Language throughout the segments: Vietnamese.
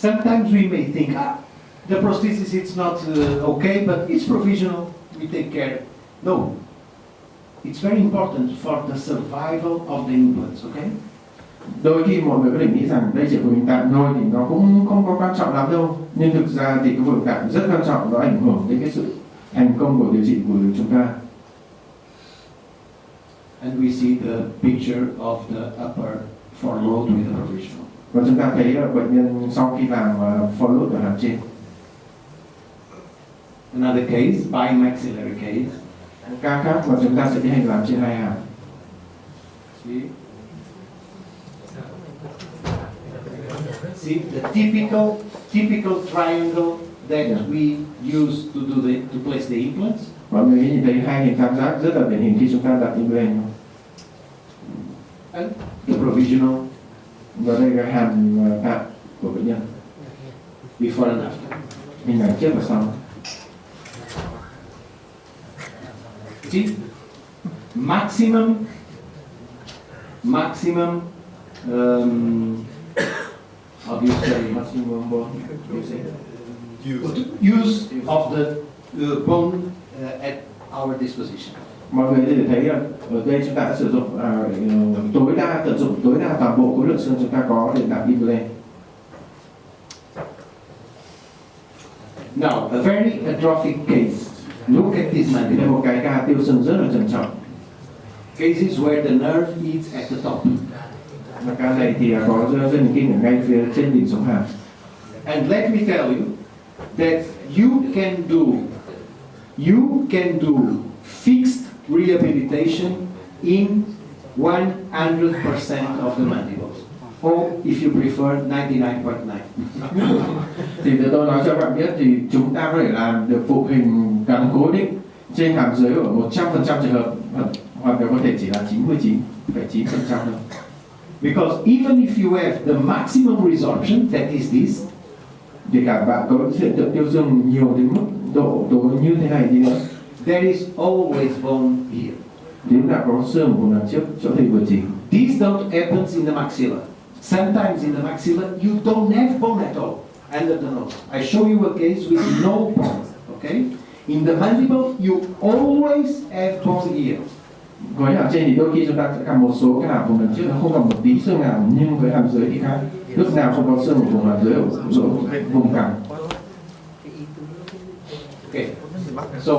Sometimes we may think, the prosthesis it's not okay, but it's provisional, we take care. No, it's very important for the survival of the implants, okay? Đôi khi mọi người có thể nghĩ rằng đây chỉ phẫu tạm thôi thì nó cũng không có quan trọng lắm đâu, nhưng thực ra thì cái phẫu tạm rất quan trọng, nó ảnh hưởng đến cái sự thành công của điều trị của chúng ta. And we see the picture of the upper foreload with the provisional. Và chúng ta thấy là bệnh nhân sau khi làm foreload ở hàm trên. Another case, bimaxillary case. Một ca khác mà chúng ta sẽ tiến hành làm trên hai hàm. See the typical triangle that we use to place the implants. Mọi người nhìn thấy hai hình tam giác rất là điển hình khi chúng ta đặt implant. And the provisional. Và đây là hàm tạm của bệnh nhân. Before and after. Hình ảnh trước và sau. See, maximum how do you say Maximum bone use of the bone at our disposition. Mọi người có thể thấy là ở đây chúng ta đã sử dụng tận dụng tối đa toàn bộ khối lượng xương chúng ta có để đặt implant. Now, a very atrophic case. Look at this man. Đây là một cái ca tiêu sừng rất là trầm trọng. Cases where the nerve is at the top. Và ca này thì có dây thần kinh ở ngay phía trên đỉnh sống hàm. And let me tell you that you can do fixed rehabilitation in 100% of the mandibles, or if you prefer 99.9. Thì để tôi nói cho bạn biết thì chúng ta có thể làm được phục hình gắn cố định trên hàm dưới ở 100% trường hợp, hoặc là có thể chỉ là 99,9% thôi. Because even if you have the maximum resorption, that is this, thì cả bạn có hiện tượng tiêu xương nhiều đến mức độ như thế này đi nữa, there is always bone here. thì chúng ta có xương ở vùng đằng trước chỗ thầy vừa chỉ. This don't happens in the maxilla. Sometimes in the maxilla you don't have bone at all under the nose. I show you a case with no bone. Okay? In the mandible you always have bone here. Với hàm trên thì đôi khi chúng ta sẽ gặp một số cái hàm vùng đằng trước nó không gặp một tí xương nào, nhưng với hàm dưới thì khác. Lúc nào không có xương ở vùng hàm dưới ở vùng cẳng. Okay. So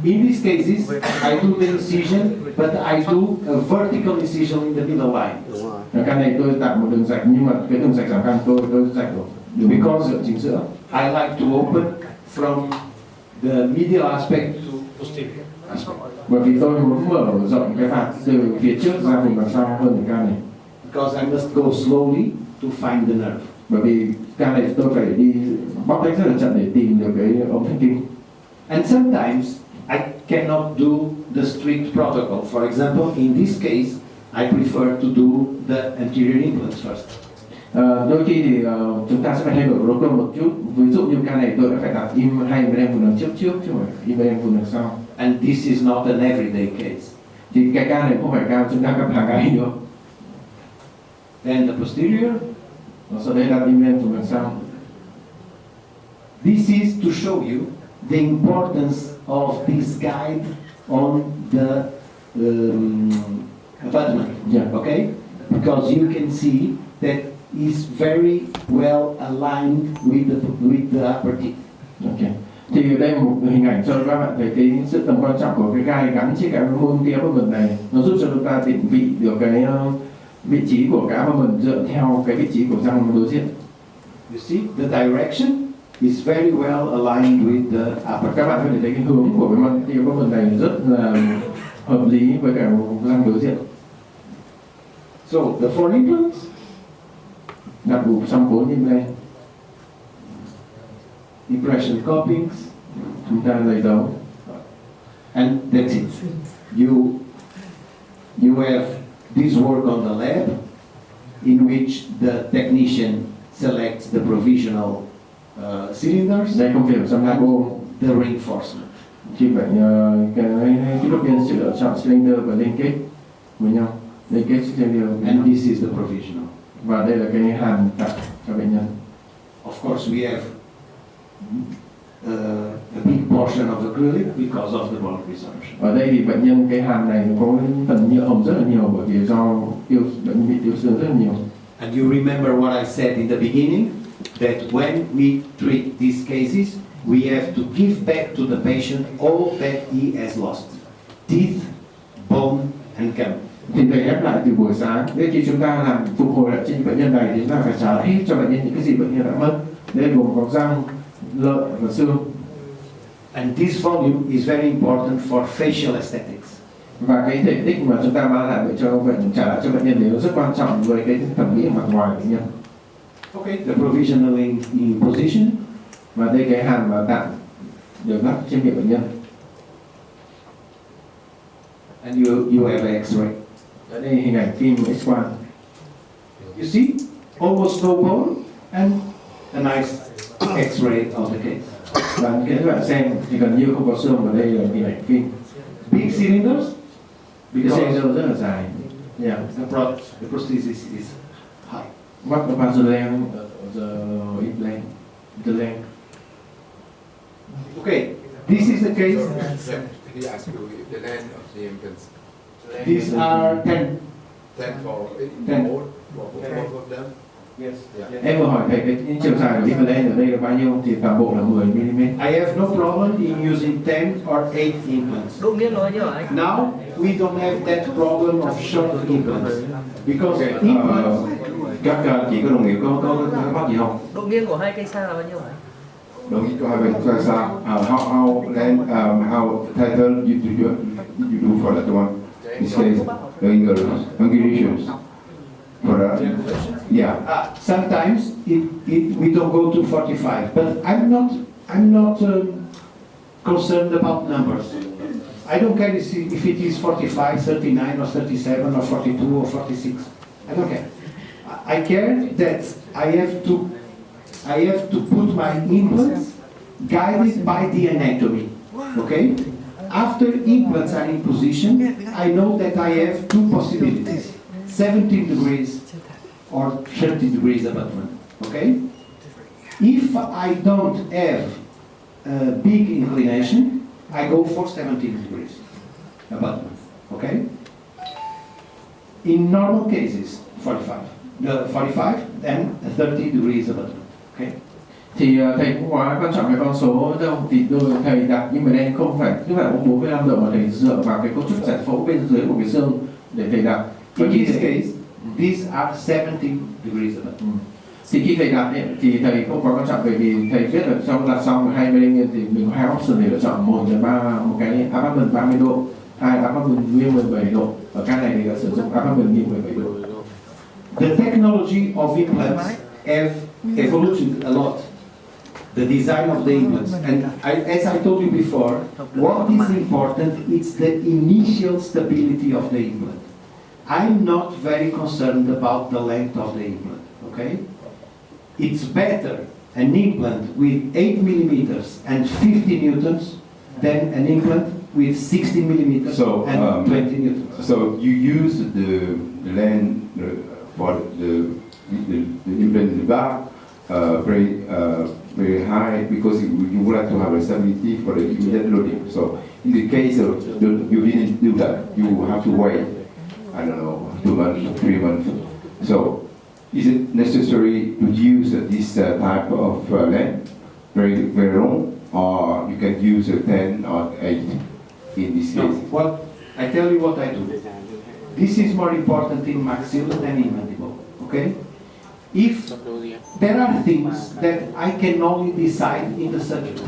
in these cases, I do the incision, but I do a vertical incision in the middle line. Ở căn này tôi tạo một đường rạch, nhưng mà cái đường rạch giảm căn tôi rạch ở đường Because giữa chính giữa. I like to open from the medial aspect to posterior aspect. Bởi vì tôi muốn mở rộng cái vạt từ phía trước ra vùng đằng sau hơn cái ca này. Because I must go slowly to find the nerve. Bởi vì ca này tôi phải đi bóc tách rất là chậm để tìm được cái ống thần kinh. And sometimes I cannot do the strict protocol. For example, in this case, I prefer to do the anterior implants first. Đôi khi thì chúng ta sẽ phải thay đổi protocol một chút. Ví dụ như ca này tôi đã phải đặt hai implant vùng đằng trước chứ không phải implant vùng đằng sau. And this is not an everyday case. Thì cái ca này không phải ca chúng ta gặp hàng ngày nữa. Then the posterior. Sau đấy đặt implant vùng đằng sau. This is to show you the importance of this guide on the abutment. Yeah. Okay, because you can see that is very well aligned with the upper teeth. Okay. Thì ở đây một hình ảnh cho các bạn thấy cái sự tầm quan trọng của cái gai gắn trên cái môn tia abutment này. Nó giúp cho chúng ta định vị được cái vị trí của cái abutment dựa theo cái vị trí của răng đối diện. You see, the direction is very well aligned with the upper. Các bạn có thể thấy cái hướng của cái môn tia abutment này rất là hợp lý với cả răng đối diện. So the 4 implants. Đặt đủ xong 4 implant. Impression copings. Chúng ta lấy dấu. And that's it. You have this work on the lab in which the technician selects the provisional cylinders. Đây công việc trong labo. The reinforcement. Thì phải cái kỹ thuật viên sẽ lựa chọn cylinder và liên kết với nhau. Liên kết cylinder. And this is the provisional. Và đây là cái hàm tặng cho bệnh nhân. Of Of course, we have a big portion of acrylic because of the bone resorption. Ở đây thì bệnh nhân cái hàm này nó có phần nhựa hồng rất là nhiều bởi vì do bệnh nhân bị tiêu xương rất là nhiều. And you remember what I said in the beginning, that when we treat these cases, we have to give back to the patient all that he has lost: teeth, bone, and gum. Thì thầy nhắc lại từ buổi sáng, để khi chúng ta làm phục hồi lại cho những bệnh nhân này thì chúng ta phải trả lại hết cho bệnh nhân những cái gì bệnh nhân đã mất. Đây gồm có răng, lợi và xương. And this volume is very important for facial aesthetics. Và cái thể tích mà chúng ta mang lại để cho bệnh trả lại cho bệnh nhân thì nó rất quan trọng với cái thẩm mỹ mặt ngoài của bệnh nhân. Okay, the provisional in position. Và đây cái hàm mà tạm được lắp trên miệng bệnh nhân. And you have an X-ray. Ở đây hình ảnh phim X-quang. You see, almost no bone and a nice X-ray of the case. Và các bạn xem thì gần như không có xương, và đây là hình ảnh phim. Big cylinders, Cái because xe rất là dài. Yeah. the prosthesis is high. What about the length of the implant? The length. Okay, this is the case. He asked you the length of the implants. These are 10. 10 for Ten. both both of them. Yes. Yeah. Em vừa hỏi thầy cái chiều dài của implant ở đây là bao nhiêu, thì toàn bộ là 10 mm. I have no problem in using 10 or 8 implants. Độ nghiêng nó bao nhiêu hả anh? Now, we don't have that problem of short implants. Because implants, Các chị có đồng nghiệp có thắc mắc gì không? Độ nghiêng của hai cây xa là bao nhiêu hả anh? Đồng nghiệp cho hai bên ra sao? How title you do for that one? This case, the angulations. For that, yeah. sometimes we don't go to 45, but I'm not concerned about numbers. I don't care if it is 45, 39, or 37, or 42, or 46. I don't care. I care that I have to put my implants guided by the anatomy. Okay? After implants are in position, I know that I have two possibilities: 17 degrees or 30 degrees abutment. Okay? If I don't have a big inclination, I go for 17 degrees abutment. Okay? In normal cases, 45, then 30 degrees abutment. Okay? Thì thầy cũng quá quan trọng cái con số đâu, thì thầy đặt nhưng mà đây không phải lúc nào cũng 45 độ, mà thầy dựa vào cái cấu trúc giải phẫu bên dưới của cái xương để thầy đặt. In this case, these are 70 degrees abutment. Thì khi thầy đặt ấy, thì thầy không quá quan trọng, bởi vì thầy biết là trong đặt xong hai bên lên thì mình có hai option để lựa chọn, một cái abutment 30 độ, hai abutment nghiêng 17 độ. Ở cái này thì đã sử dụng abutment nghiêng 17 độ. The technology of implants have evolved a lot. The design of the implants, and as I told you before, what is important is the initial stability of the implant. I'm not very concerned about the length of the implant. Okay, it's better an implant with 8 millimeters and 50 newtons than an implant with 60 millimeters So, and 20 newtons. So you use the length for the implant in the back very high, because you would like to have a stability for the immediate loading. So in the case of you didn't do that, you have to wait, I don't know, 2 months, 3 months. So is it necessary to use this type of length, very long, or you can use a 10 or 8 in this No, case? what I tell you what I do. This is more important in maxilla than in mandible. Okay? If there are things that I can only decide in the surgery,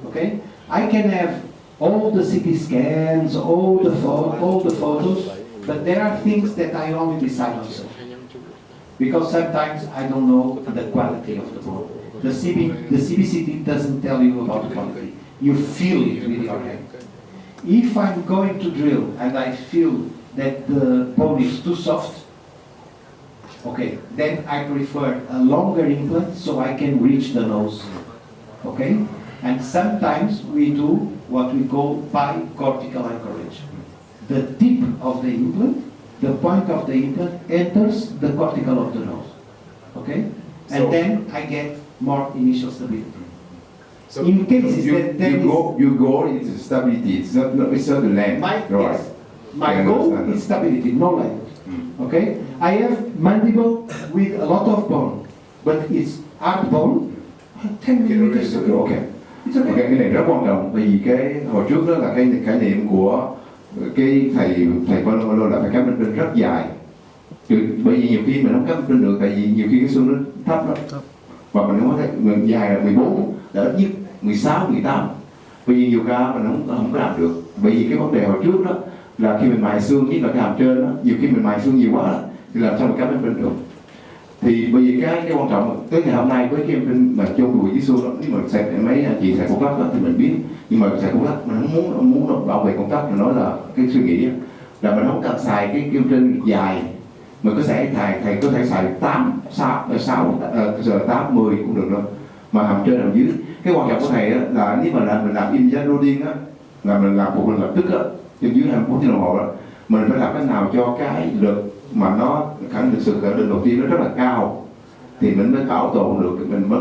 okay? I can have all the CT scans, all the photos, but there are things that I only decide on surgery. Because sometimes I don't know the quality of the bone. The CBCT doesn't tell you about the quality. You feel it with your hand. If I'm going to drill and I feel that the bone is too soft, okay, then I prefer a longer implant so I can reach the nose. Okay? And sometimes we do what we call bicortical anchorage. The tip of the implant, the point of the implant enters the cortical of the nose. Okay? And So- then I get more initial stability. So In cases that there is, you go into stability. It's not the length. my, Right. yes, my I goal understand. is stability, no length. Mm. Okay? I have mandible with a lot of bone, but it's hard bone. 10 millimeters. Ok. It's okay. Ok, cái này rất quan trọng bởi vì cái hồi trước đó là cái khái niệm của cái thầy Paulo là phải cắm bên trên rất dài. Bởi vì nhiều khi mình không cắm trên được, tại vì nhiều khi cái xương nó thấp lắm và mình không có thể mình dài là 14 là ít nhất 16, 18. Bởi vì nhiều ca mình không có làm được. Bởi vì cái vấn đề hồi trước đó là khi mình mài xương với là cái hàm trên đó, nhiều khi mình mài xương nhiều quá thì làm sao mình cắm bên trên được. Thì bởi vì cái quan trọng tới ngày hôm nay với cái em mà chôn vùi dưới xương đó, nếu mà xài mấy anh chị xài công tắc đó, thì mình biết, nhưng mà xài công tắc mình không muốn bảo vệ công tắc, mình nói là cái suy nghĩ là mình không cần xài cái kim trên dài, mình có thể thầy có thể xài 8, 10 cũng được đâu, mà hàm trên hàm dưới. Cái quan trọng của thầy là nếu mà mình làm injet loading á, là mình làm phục lập tức á, trên dưới 24 tiếng đồng hồ đó, mình phải làm cách nào cho cái lực mà nó khẳng định sự khẳng định đầu tiên nó rất là cao thì mình mới bảo tồn được, mình mới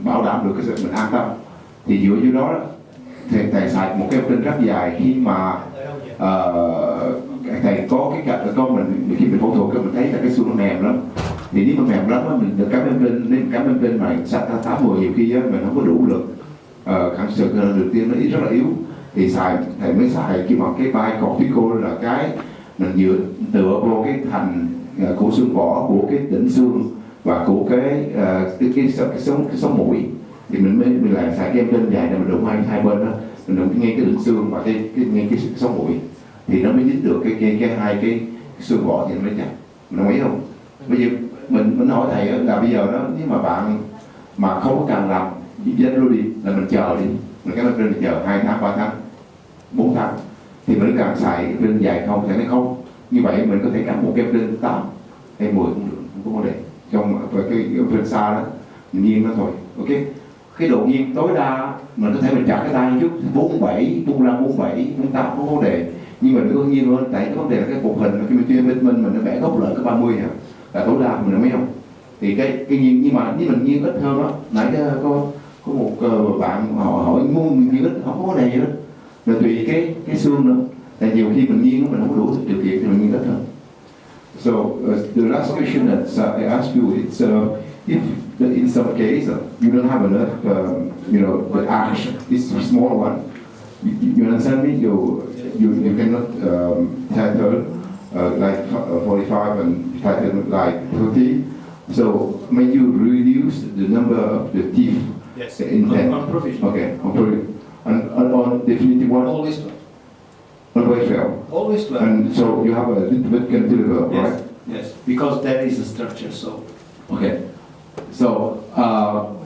bảo đảm được cái sự mình an tâm. Thì dựa vô đó thì thầy xài một cái trên rất dài khi mà thầy có cái mình khi mình phẫu thuật mình thấy là cái xương nó mềm lắm, thì nếu mà mềm lắm á, mình được cắm bên trên, nếu cắm bên trên mà sạch 80 nhiều khi á, mình không có đủ lực, khẳng sự khẳng định đầu tiên nó rất là yếu, thì thầy mới xài khi mà cái bicortical là cái mình tựa vô cái thành của xương vỏ, của cái đỉnh xương và của cái sống mũi, thì mình lại xài cái em trên dài này mình đụng hai bên đó, mình đụng ngay cái đỉnh xương và ngay cái sống mũi thì nó mới dính được cái hai cái xương vỏ thì nó mới chắc. Mình đồng ý không? Bây giờ mình hỏi thầy là bây giờ đó nếu mà bạn mà không có cần làm injet loading là mình chờ đi, mình cái bên chờ 2 tháng, 3 tháng, 4 tháng thì mình cần xài trên dài không thì nó không. Như vậy mình có thể cắm một cái trên 8 hay 10 cũng được, không có vấn đề. Trong cái trên xa đó mình nghiêng nó thôi, ok. Cái độ nghiêng tối đa mình có thể mình chặt cái tay chút 47, 45, 47, 48 không có vấn đề. Nhưng mà đừng có nghiêng hơn, tại cái vấn đề là cái phục hình khi mình chuyên mình nó vẽ góc lại có 30 hả? Là tối đa mình mấy không? Thì cái nghiêng, nhưng mà nếu mình nghiêng ít hơn đó, nãy có một bạn họ hỏi muốn nghiêng ít không có vấn đề gì đó. Là tùy cái xương nữa. Tại nhiều khi mình nghiêng mình không có đủ điều kiện thì mình nghiêng ít hơn. So the last question that I asked you is if in some case you don't have enough, the arch is a small one. You understand me? You cannot tighten like 45 and tighten like 30. So may you reduce the number of the teeth Yes, in that? on provision. Okay, on provision. And on definitive one? Always 12. Always 12. Always 12. And so you have a little bit cantilever, Yes, right? yes, because there is a structure, so. Okay. So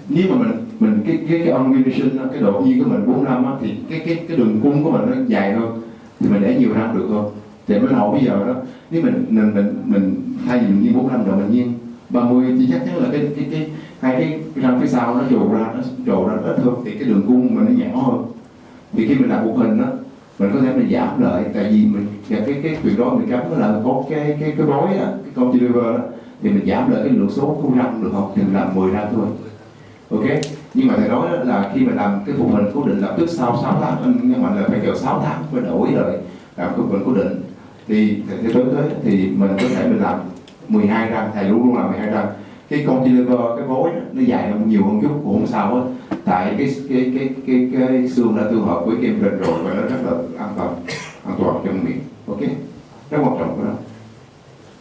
nếu mà mình cái ongulation cái độ nghiêng của mình 45 á, thì cái đường cung của mình nó dài hơn thì mình để nhiều răng được không? Thì mình hỏi bây giờ đó nếu mình thay vì mình nghiêng 45 độ mình nghiêng 30 thì chắc chắn là hai cái răng phía sau nó trổ ra ít hơn thì cái đường cung mình nó nhỏ hơn. Thì khi mình làm một hình đó mình có thể mình giảm lại, tại vì mình cái tuyệt đối mình cắm là có cái bói á, cái cantilever đó thì mình giảm lại cái lượng số khung răng được không? Thì mình làm 10 răng thôi. Ok. Nhưng mà thầy nói là khi mà làm cái phục hình cố định lập tức sau 6 tháng, nhưng mà là phải chờ 6 tháng mới đổi rồi làm cái phục hình cố định thì tới thì mình có thể mình làm 12 răng, thầy luôn làm 12 răng. Cái cantilever, cái bói nó dài hơn nhiều hơn chút cũng không sao hết, tại cái xương đã tương hợp với cái implant rồi và nó rất là an toàn trong miệng. Ok, rất quan trọng cái đó.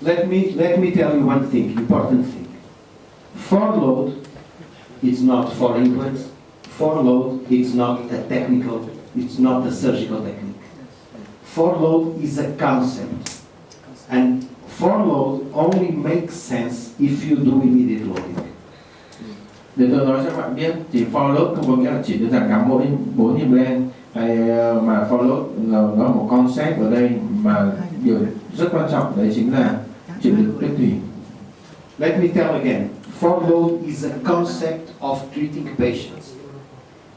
Let me tell you one thing, important thing. Forload is not for implants. Forload is not a technical, it's not a surgical technique. Forload is a concept. And forload only makes sense if you do immediate loading. Để tôi nói cho các bạn biết thì forload không có nghĩa là chỉ đơn giản cắm mỗi implant hay mà forload nó là một concept ở đây mà điều rất quan trọng đấy chính là chịu lực tuyết thủy. Let me tell again, forload is a concept of treating patients.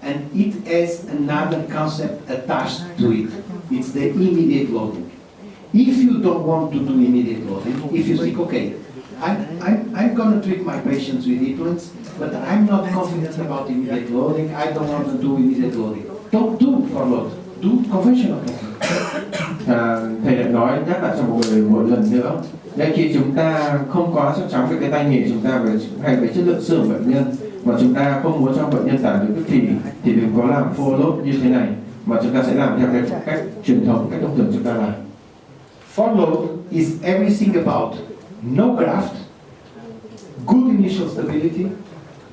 And it has another concept attached to it. It's the immediate loading. If you don't want to do immediate loading, if you think, okay, I'm gonna treat my patients with implants, but I'm not confident about immediate loading. I don't want to do immediate loading. Don't do for load. Do conventional technique. Thầy đã nói nhắc lại cho mọi người một lần nữa. Nên khi chúng ta không có chắc chắn về cái tay nghề chúng ta hay về chất lượng xương của bệnh nhân, mà chúng ta không muốn cho bệnh nhân giảm được tức thì đừng có làm full load như thế này, mà chúng ta sẽ làm theo cái cách truyền thống, cách thông thường chúng ta làm. For load is everything about no graft, good initial stability,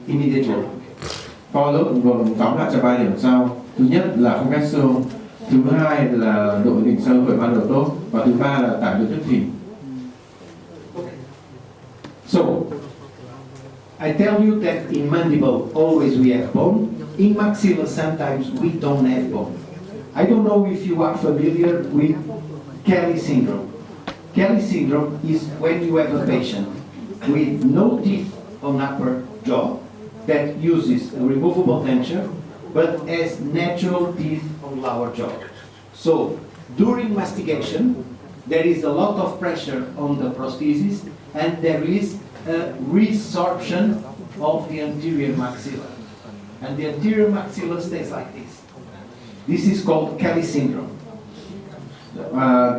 immediate load. For load gồm tóm lại cho 3 điểm sau. Thứ nhất là không cách xương, thứ hai là độ đỉnh sơ khởi ban đầu tốt, và thứ ba là tải được tức thì. So, I tell you that in mandible always we have bone. In maxilla sometimes we don't have bone. I don't know if you are familiar with Kelly syndrome. Kelly syndrome is when you have a patient with no teeth on upper jaw that uses a removable denture but has natural teeth on lower jaw. So, during mastication, there is a lot of pressure on the prosthesis and there is a resorption of the anterior maxilla. And the anterior maxilla stays like this. This is called Kelly syndrome.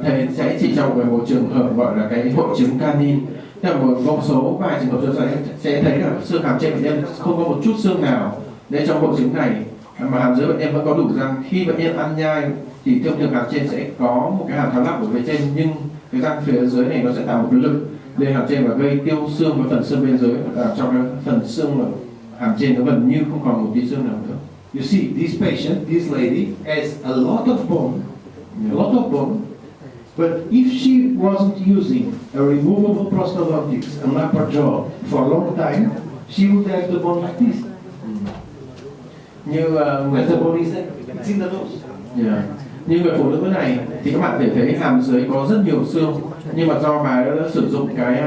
Thầy sẽ chỉ cho mọi người một trường hợp gọi là cái hội chứng canin. Tức là một số vài trường hợp chúng ta sẽ thấy là xương hàm trên bệnh nhân không có một chút xương nào. Nên trong hội chứng này mà hàm dưới bệnh nhân vẫn có đủ răng. Khi bệnh nhân ăn nhai thì thông thường hàm trên sẽ có một cái hàm tháo lắp ở phía trên, nhưng cái răng phía dưới này nó sẽ tạo một cái lực lên hàm trên và gây tiêu xương với phần xương bên dưới, cho cái phần xương hàm trên nó gần như không còn một tí xương nào nữa. You see, this patient, this lady, has a lot of bone, but if she wasn't using a removable prosthodontics and upper jaw for a long time, she would have the bone like this. Như And the bone is there, it's in the nose. Như người phụ nữ này thì các bạn thể thấy hàm dưới có rất nhiều xương, nhưng mà do bà đã sử dụng cái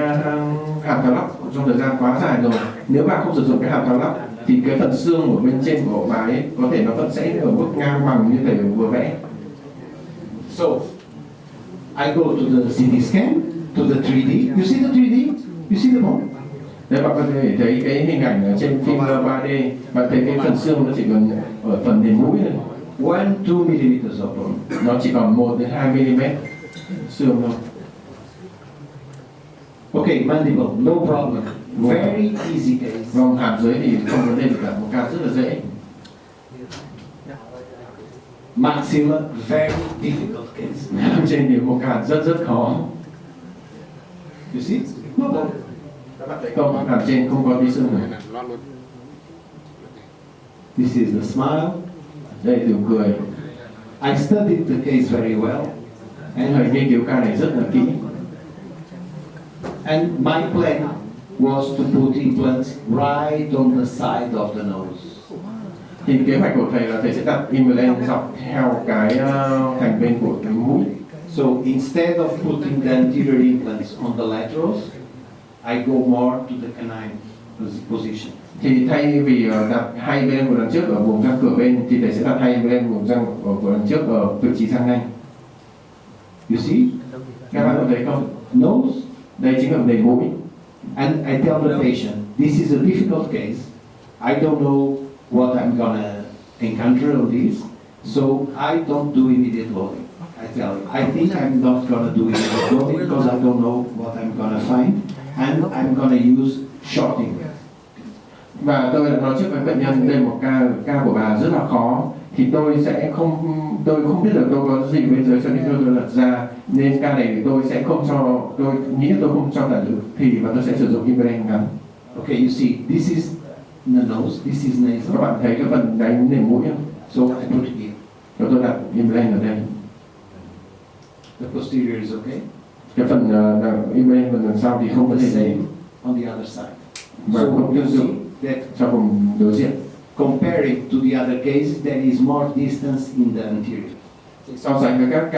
hàm tháo lắp trong thời gian quá dài rồi, nếu bà không sử dụng cái hàm tháo lắp thì cái phần xương ở bên trên của bà ấy có thể nó vẫn sẽ ở mức ngang bằng như thầy vừa vẽ. So, I go to the CT scan, to the 3D. You see the 3D? You see the bone? Đấy, bạn có thể thấy cái hình ảnh ở trên phim 3D, bạn thấy cái phần xương nó chỉ còn ở phần nền mũi này. 1-2 millimeters of bone. Nó chỉ còn 1 đến 2 mm xương thôi. Okay, mandible, no problem. Very easy case. Vòng hàm dưới thì không vấn đề gì cả, một ca rất là dễ. Maxilla, very difficult case. Hàm trên thì một ca rất khó. You see? No bone. Các bạn thấy không, hàm trên không có tí xương nào. This is the smile. Đây nụ cười. I studied the case very well. Thầy nghiên cứu ca này rất là kỹ. And my plan was to put implants right on the side of the nose. Thì kế hoạch của thầy là thầy sẽ đặt implant dọc theo cái thành bên của cái mũi. So instead of putting the anterior implants on the laterals, I go more to the canine position. Thì thay vì đặt hai bên của đằng trước ở vùng răng cửa bên thì thầy sẽ đặt hai bên vùng răng của đằng trước ở vị trí răng nanh. You see? Các bạn có thấy không? Nose. Đây chính là nền mũi. And I tell the patient, this is a difficult case. I don't know what I'm gonna encounter on this, so I don't do immediate loading. I tell you, I think I'm not gonna do immediate loading because I don't know what I'm gonna find, and I'm gonna use shorting. Và tôi đã nói trước với bệnh nhân đây một ca của bà rất là khó, thì tôi không biết là tôi có gì bên dưới cho nên tôi lật ra, nên ca này thì tôi nghĩ tôi không cho tải được thì và tôi sẽ sử dụng implant ngắn. Okay, you see, this is the nose, this is nasal. Các bạn thấy cái phần đánh nền mũi không? So I put it here. Rồi tôi đặt implant ở đây. The posterior is okay. Cái phần implant phần đằng sau thì không có The thể gì. same on the other side. Và So cũng you tương tự see that cho vùng đối diện. comparing to the other cases, there is more distance in the anterior. So sánh với các